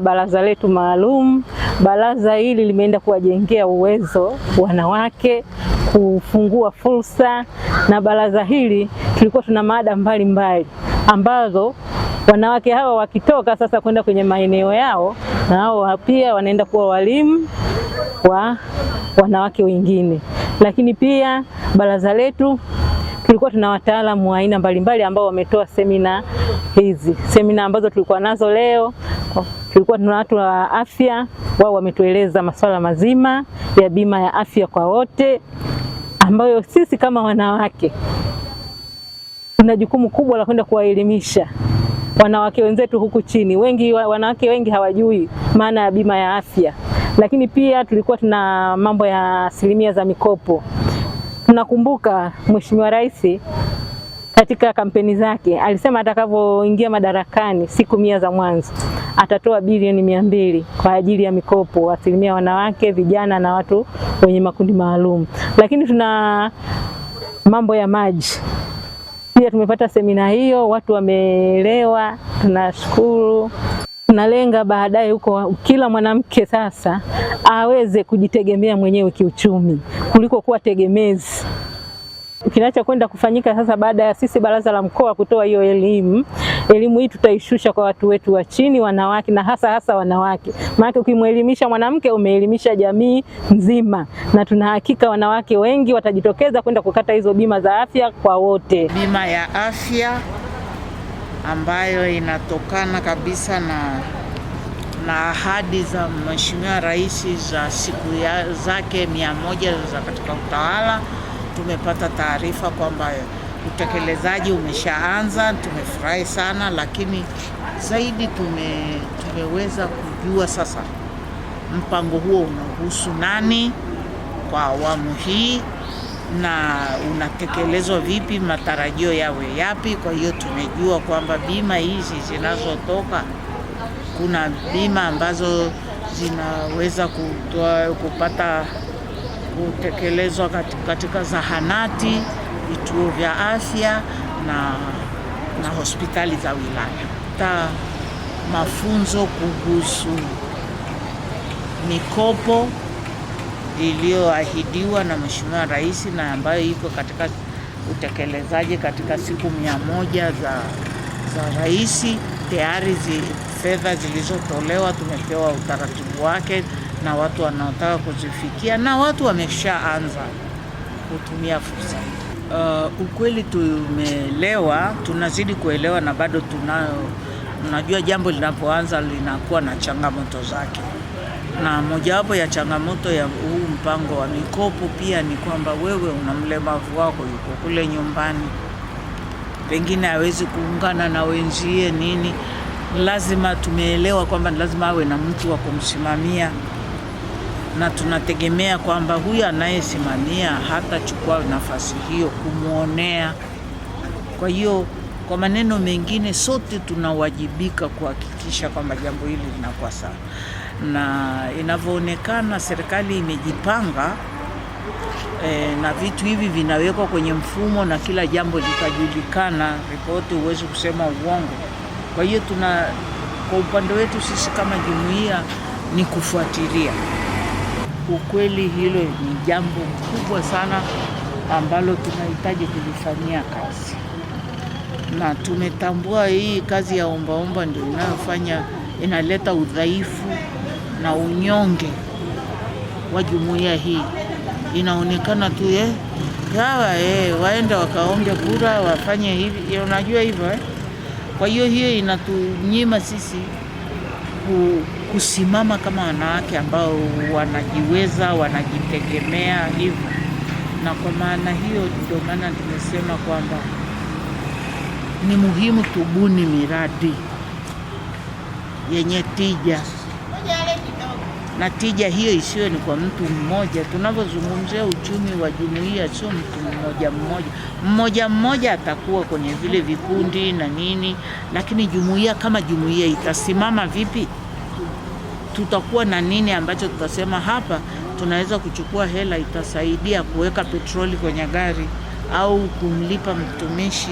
Baraza letu maalum, baraza hili limeenda kuwajengea uwezo wanawake, kufungua fursa, na baraza hili tulikuwa tuna mada mbalimbali ambazo wanawake hawa wakitoka sasa kwenda kwenye maeneo yao, na hao pia wanaenda kuwa walimu wa wanawake wengine. Lakini pia baraza letu tulikuwa tuna wataalamu wa aina mbalimbali ambao wametoa semina hizi. Semina ambazo tulikuwa nazo leo, tulikuwa tuna watu wa afya, wao wametueleza masuala mazima ya bima ya afya kwa wote, ambayo sisi kama wanawake tuna jukumu kubwa la kwenda kuwaelimisha wanawake wenzetu huku chini. Wanawake wengi hawajui maana ya bima ya afya. Lakini pia tulikuwa tuna mambo ya asilimia za mikopo. Tunakumbuka Mheshimiwa Rais katika kampeni zake alisema atakavyoingia madarakani siku 100 za mwanzo atatoa bilioni 200 kwa ajili ya mikopo asilimia wanawake, vijana na watu wenye makundi maalum. Lakini tuna mambo ya maji. Pia tumepata semina hiyo, watu wameelewa, tunashukuru. Tunalenga baadaye huko kila mwanamke sasa aweze kujitegemea mwenyewe kiuchumi kuliko kuwa tegemezi. Kinachokwenda kufanyika sasa baada ya sisi baraza la mkoa kutoa hiyo elimu hii tutaishusha kwa watu wetu wa chini, wanawake, na hasa wanawake. Maana ukimwelimisha mwanamke umeelimisha jamii nzima, na tuna hakika wanawake wengi watajitokeza kwenda kukata hizo bima za afya kwa wote. Bima ya afya ambayo inatokana kabisa na ahadi za Mheshimiwa Rais za siku zake 100 za katika utawala. Tumepata taarifa kwamba utekelezaji umeshaanza, tumefurahi sana, lakini zaidi tumeweza kujua sasa mpango huo unahusu nani kwa awamu hii na unatekelezwa vipi, matarajio yawe yapi. Kwa hiyo tumejua kwamba bima hizi zinazotoka, kuna bima ambazo zinaweza kupata kutekelezwa katika zahanati, vituo vya afya na hospitali za wilaya. Mafunzo kuhusu mikopo iliyoahidiwa na Mheshimiwa Rais na ambayo iko katika utekelezaji katika siku 100 za Rais. Tayari fedha zilizotolewa tumepewa utaratibu wake na watu wanaotaka kuzifikia, na watu wameshaanza kutumia fursa. Ukweli tumeelewa, tunazidi kuelewa, na bado tunajua jambo linapoanza linakuwa na changamoto zake. Na mojawapo ya changamoto ya huu mpango wa mikopo pia ni kwamba wewe una mlemavu wako yuko kule nyumbani, pengine hawezi kuungana na wenzie nini. Lazima tumeelewa kwamba lazima awe na mtu wa kumsimamia, na tunategemea kwamba huyu anayesimamia hatachukua nafasi hiyo kumuonea. Kwa hiyo kwa maneno mengine, sote tunawajibika kuhakikisha kwamba jambo hili linakuwa sawa, na inavyoonekana serikali imejipanga na vitu hivi vinawekwa kwenye mfumo na kila jambo litajulikana. Ripoti huwezi kusema uongo. Kwa hiyo kwa upande wetu sisi kama jumuiya ni kufuatilia ukweli. Hilo ni jambo kubwa sana ambalo tunahitaji kulifanyia kazi, na tumetambua hii kazi ya ombaomba ndio inaleta udhaifu na unyonge wa jumuiya hii. Inaonekana tu waende wakaombe kura, wafanye hivi, unajua hivyo Kwa hiyo inatunyima sisi kusimama kama wanawake ambao wanajiweza, wanajitegemea hivyo. Na kwa maana hiyo ndio maana tumesema kwamba ni muhimu tubuni miradi yenye tija, na tija hiyo isiwe ni kwa mtu mmoja. Tunapozungumzia uchumi wa jumuiya, sio mtu mmoja atakuwa kwenye vile vikundi na nini, lakini jumuiya kama jumuiya itasimama vipi? Tutakuwa na nini ambacho tutasema hapa tunaweza kuchukua hela itasaidia kuweka petroli kwenye gari au kumlipa mtumishi